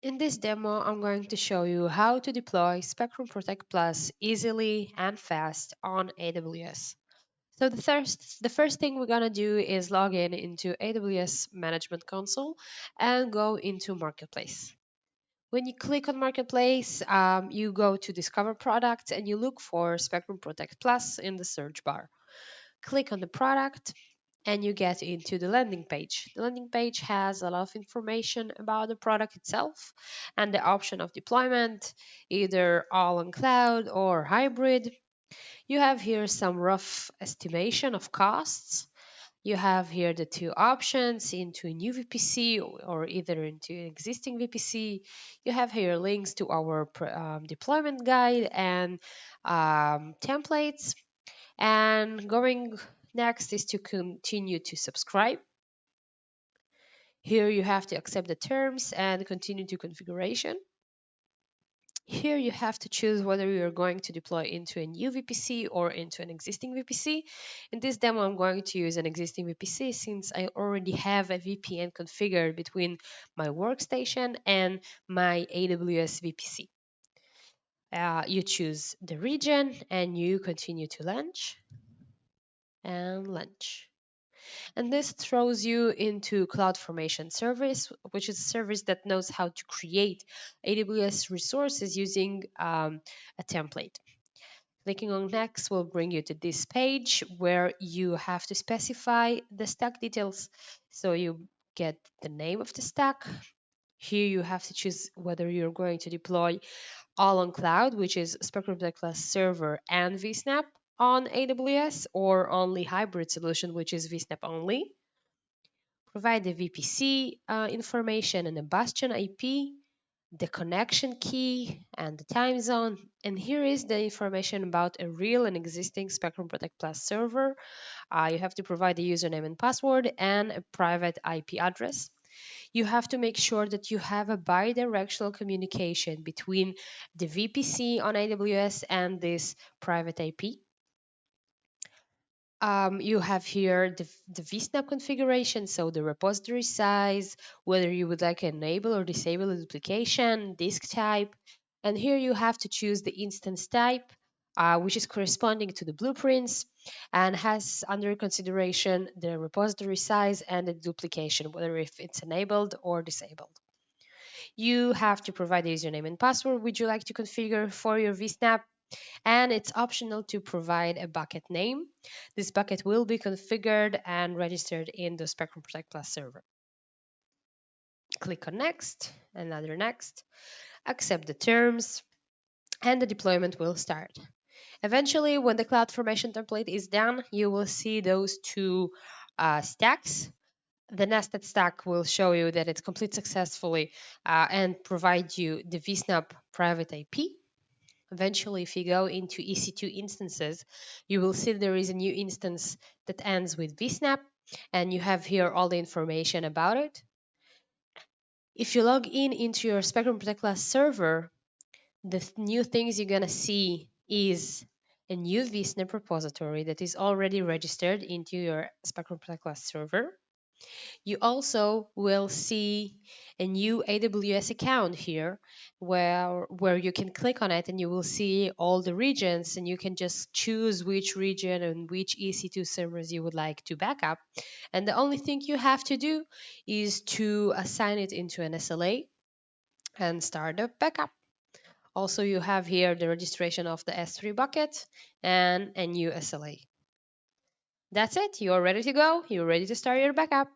In this demo, I'm going to show you how to deploy Spectrum Protect Plus easily and fast on AWS. So the first thing we're going to do is log in into AWS Management Console and go into Marketplace. When you click on Marketplace, you go to Discover Product and you look for Spectrum Protect Plus in the search bar. Click on the product and you get into the landing page. The landing page has a lot of information about the product itself and the option of deployment, either all on cloud or hybrid. You have here some rough estimation of costs. You have here the two options into a new VPC or either into an existing VPC. You have here links to our deployment guide and templates. And going next is to continue to subscribe. Here you have to accept the terms and continue to configuration. Here you have to choose whether you are going to deploy into a new VPC or into an existing VPC. In this demo, I'm going to use an existing VPC since I already have a VPN configured between my workstation and my AWS VPC. You choose the region and you continue to launch and launch. And this throws you into CloudFormation service, which is a service that knows how to create AWS resources using a template. Clicking on next will bring you to this page where you have to specify the stack details. So you get the name of the stack. Here you have to choose whether you're going to deploy all on cloud, which is Spectrum Protect Plus Server and vSnap on AWS, or only hybrid solution, which is vSnap only. Provide the VPC information and the bastion IP, the connection key, and the time zone. And here is the information about a real and existing Spectrum Protect Plus server. You have to provide the username and password and a private IP address. You have to make sure that you have a bidirectional communication between the VPC on AWS and this private IP. You have here the vSnap configuration, so the repository size, whether you would like to enable or disable the duplication, disk type, and here you have to choose the instance type, which is corresponding to the blueprints and has under consideration the repository size and the duplication, whether if it's enabled or disabled. You have to provide the username and password would you like to configure for your vSnap, and it's optional to provide a bucket name. This bucket will be configured and registered in the Spectrum Protect Plus server. Click on Next, another Next, accept the terms, and the deployment will start. Eventually, when the CloudFormation template is done, you will see those two stacks. The nested stack will show you that it's complete successfully and provide you the vSnap private IP. Eventually, if you go into EC2 instances, you will see there is a new instance that ends with vSnap, and you have here all the information about it. If you log in into your Spectrum Protect Plus server, the new things you're going to see is a new vSnap repository that is already registered into your Spectrum Protect Plus server. You also will see a new AWS account here where you can click on it and you will see all the regions, and you can just choose which region and which EC2 servers you would like to backup. And the only thing you have to do is to assign it into an SLA and start a backup. Also, you have here the registration of the S3 bucket and a new SLA. That's it. You're ready to go. You're ready to start your backup.